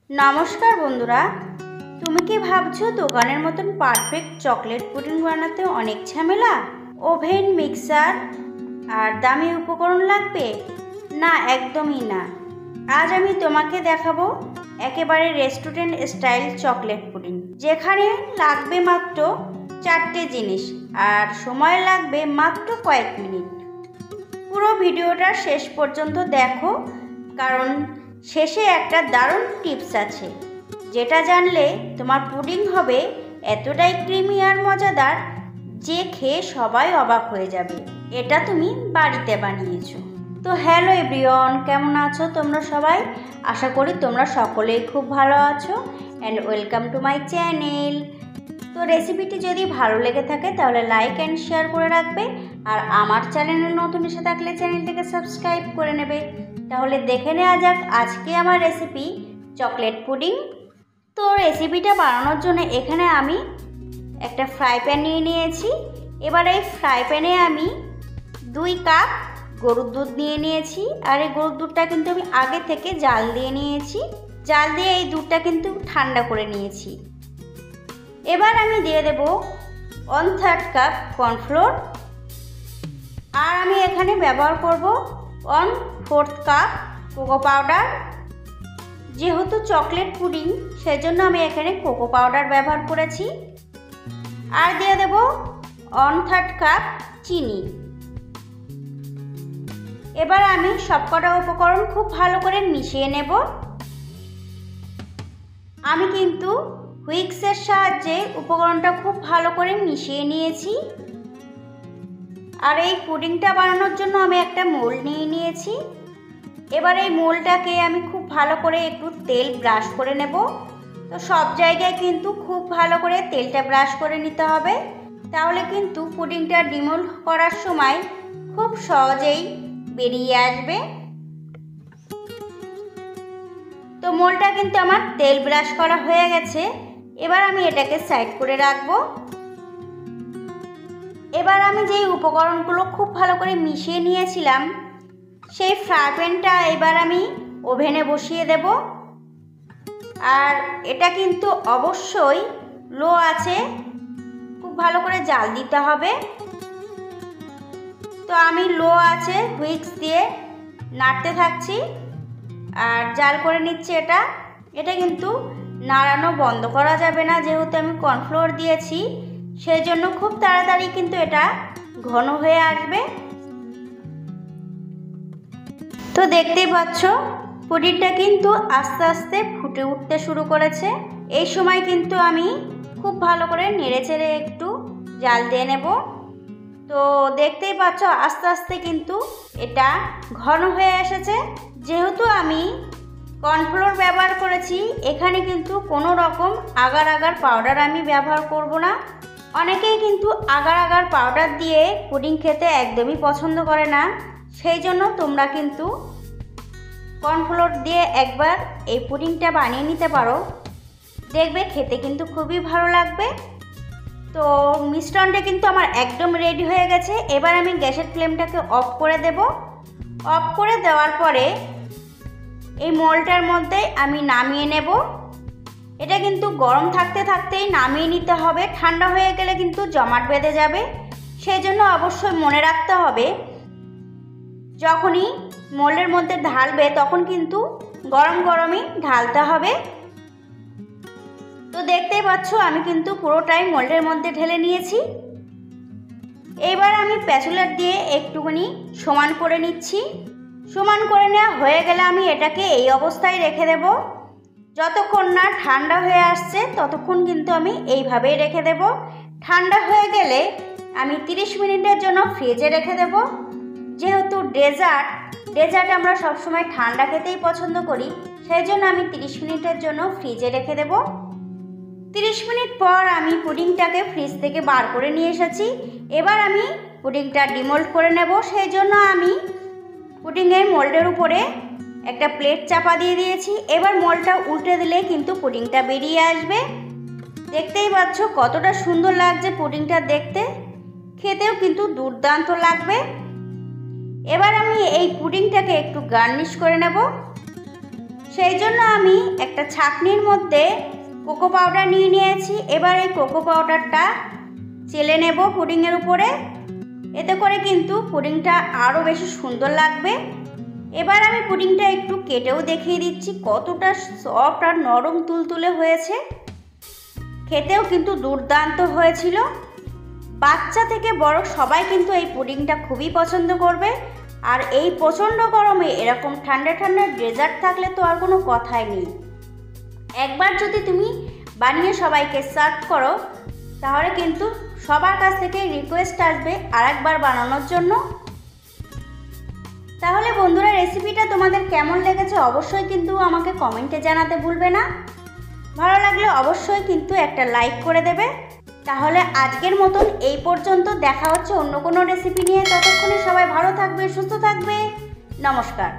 নমস্কার বন্ধুরা, তুমি কি ভাবছো দোকানের মতন পারফেক্ট চকলেট পুডিং বানাতে অনেক ঝামেলা, ওভেন, মিক্সার আর দামি উপকরণ লাগবে? না, একদমই না। আজ আমি তোমাকে দেখাবো একেবারে রেস্টুরেন্ট স্টাইল চকলেট পুডিং, যেখানে লাগবে মাত্র 4টে জিনিস আর সময় লাগবে মাত্র কয়েক মিনিট। পুরো ভিডিওটা শেষ পর্যন্ত দেখো, কারণ শেষে একটা দারুণ টিপস আছে, যেটা জানলে তোমার পুডিং হবে এতটাই ক্রিমি আর মজাদার যে খেয়ে সবাই অবাক হয়ে যাবে। এটা তুমি বাড়িতে বানিয়েছো। তো হ্যালো এভরিওয়ান, কেমন আছো তোমরা সবাই? আশা করি তোমরা সকলেই খুব ভালো আছো and welcome to my channel. তো রেসিপিটি যদি ভালো লেগে থাকে তাহলে লাইক অ্যান্ড শেয়ার করে রাখবে, আর আমার চ্যানেলে নতুন এসে থাকলে চ্যানেলটিকে সাবস্ক্রাইব করে নেবে। তাহলে দেখে নেওয়া যাক আজকে আমার রেসিপি চকলেট পুডিং। তো রেসিপিটা বানানোর জন্য এখানে আমি একটা ফ্রাই প্যান নিয়ে নিয়েছি। এবার এই ফ্রাই প্যানে আমি 2 কাপ গরুর দুধ নিয়ে নিয়েছি, আর এই গরুর দুধটা কিন্তু আমি আগে থেকে জাল দিয়ে নিয়েছি। জাল দিয়ে এই দুধটা কিন্তু ঠান্ডা করে নিয়েছি। এবার আমি দিয়ে দেব 1/3 কাপ কর্নফ্লোর, আর আমি এখানে ব্যবহার করব 1/4 কাপ কোকো পাউডার। যেহেতু চকলেট পুডিং সেজন্য আমি এখানে কোকো পাউডার ব্যবহার করেছি। আর দিয়ে দেব 1/3 কাপ চিনি। এবার আমি সবকটা উপকরণ খুব ভালো করে মিশিয়ে নেব। আমি কিন্তু হুইস্কের সাহায্যে উপকরণটা খুব ভালো করে মিশিয়ে নিয়েছি। আর এই পুডিংটা বানানোর জন্য আমি একটা মোল্ড নিয়ে নিয়েছি। এবার এই মোল্ডটাকে আমি খুব ভালো করে একটু তেল ব্রাশ করে নেব। তো সব জায়গায় কিন্তু খুব ভালো করে তেলটা ব্রাশ করে নিতে হবে, তাহলে কিন্তু পুডিংটা ডিমোল্ড করার সময় খুব সহজেই বেরিয়ে আসবে। তো মোল্ডটা কিন্তু আমার তেল ব্রাশ করা হয়ে গেছে। এবার আমি এটাকে সাইড করে রাখবো। এবার আমি যেই উপকরণগুলো খুব ভালো করে মিশিয়ে নিয়েছিলাম সেই ফ্রাই প্যানটা এবার আমি ওভেনে বসিয়ে দেব। আর এটা কিন্তু অবশ্যই লো আছে, খুব ভালো করে জাল দিতে হবে। তো আমি লো আছে হুইস্ক দিয়ে নাড়তে থাকছি আর জাল করে নিচ্ছি। এটা কিন্তু নাড়ানো বন্ধ করা যাবে না, যেহেতু আমি কর্নফ্লোর দিয়েছি সেই জন্য খুব তাড়াতাড়ি কিন্তু এটা ঘন হয়ে আসবে। তো দেখতেই পাচ্ছ পুডিংটা কিন্তু আস্তে আস্তে ফুটে উঠতে শুরু করেছে। এই সময় কিন্তু আমি খুব ভালো করে নেড়েচেড়ে একটু জাল দিয়ে নেব। তো দেখতেই পাচ্ছ আস্তে আস্তে কিন্তু এটা ঘন হয়ে এসেছে। যেহেতু আমি কর্নফ্লোর ব্যবহার করেছি, এখানে কিন্তু কোনো রকম আগার আগার পাউডার আমি ব্যবহার করব না। অনেকেই কিন্তু আগার আগার পাউডার দিয়ে পুডিং খেতে একদমই পছন্দ করে না, সেই জন্য তোমরা কিন্তু কর্নফ্লোর দিয়ে একবার এই পুডিংটা বানিয়ে নিতে পারো, দেখবে খেতে কিন্তু খুবই ভালো লাগবে। তো মিশ্রণটা কিন্তু আমার একদম রেডি হয়ে গেছে। এবার আমি গ্যাসের ফ্লেমটাকে অফ করে দেব। অফ করে দেওয়ার পরে এই মোল্ডটার মধ্যে আমি নামিয়ে নেব। এটা কিন্তু গরম থাকতে থাকতেই নামিয়ে নিতে হবে, ঠান্ডা হয়ে গেলে কিন্তু জমাট বেঁধে যাবে। সেই জন্য অবশ্যই মনে রাখতে হবে যখনই মোল্ডের মধ্যে ঢালবে তখন কিন্তু গরম গরমই ঢালতে হবে। তো দেখতেই পাচ্ছ আমি কিন্তু পুরোটাই মোল্ডের মধ্যে ঢেলে নিয়েছি। এবার আমি স্প্যাচুলা দিয়ে একটুখানি সমান করে নিচ্ছি। সমান করে নেওয়া হয়ে গেলে আমি এটাকে এই অবস্থায় রেখে দেব। যতক্ষণ না ঠান্ডা হয়ে আসছে ততক্ষণ কিন্তু আমি এইভাবেই রেখে দেব। ঠান্ডা হয়ে গেলে আমি 30 মিনিটের জন্য ফ্রিজে রেখে দেব। যেহেতু ডেজার্ট আমরা সবসময় ঠান্ডা খেতেই পছন্দ করি, সেই জন্য আমি 30 মিনিটের জন্য ফ্রিজে রেখে দেব। 30 মিনিট পর আমি পুডিংটাকে ফ্রিজ থেকে বার করে নিয়ে এসেছি। এবার আমি পুডিংটা ডিমোল্ড করে নেব। সেই জন্য আমি পুডিংয়ের মোল্ডের উপরে একটা প্লেট চাপা দিয়ে দিয়েছি। এবার মোল্ডটা উল্টে দিলে কিন্তু পুডিংটা বেরিয়ে আসবে। দেখতেই পাচ্ছ কতটা সুন্দর লাগছে পুডিংটা দেখতে, খেতেও কিন্তু দুর্দান্ত লাগবে। এবার আমি এই পুডিংটাকে একটু গার্নিশ করে নেব। সেই জন্য আমি একটা ছাঁকনির মধ্যে কোকো পাউডার নিয়ে নিয়েছি। এবার এই কোকো পাউডারটা চেলে নেব পুডিংয়ের উপরে। এতে করে কিন্তু পুডিংটা আরও বেশি সুন্দর লাগবে। এবার আমি পুডিংটা একটু কেটেও দেখিয়ে দিচ্ছি কতটা সফট আর নরম তুলতুলে হয়েছে। খেতেও কিন্তু দুর্দান্ত হয়েছিল। বাচ্চা থেকে বড় সবাই কিন্তু এই পুডিংটা খুবই পছন্দ করবে। আর এই প্রচণ্ড গরমে এরকম ঠান্ডা ঠান্ডা ডেজার্ট থাকলে তো আর কোনো কথাই নেই। একবার যদি তুমি বানিয়ে সবাইকে সার্ভ করো তাহলে কিন্তু সবার কাছ থেকে রিকোয়েস্ট আসবে আরেকবার বানানোর জন্য। তাহলে বন্ধুরা, রেসিপিটা তোমাদের কেমন লেগেছে অবশ্যই কিন্তু আমাকে কমেন্টে জানাতে ভুলবে না। ভালো লাগলে অবশ্যই কিন্তু একটা লাইক করে দেবে। তাহলে আজকের মতন এই পর্যন্ত। দেখা হচ্ছে অন্য কোনো রেসিপি নিয়ে। ততক্ষণে সবাই ভালো থাকবে, সুস্থ থাকবে। নমস্কার।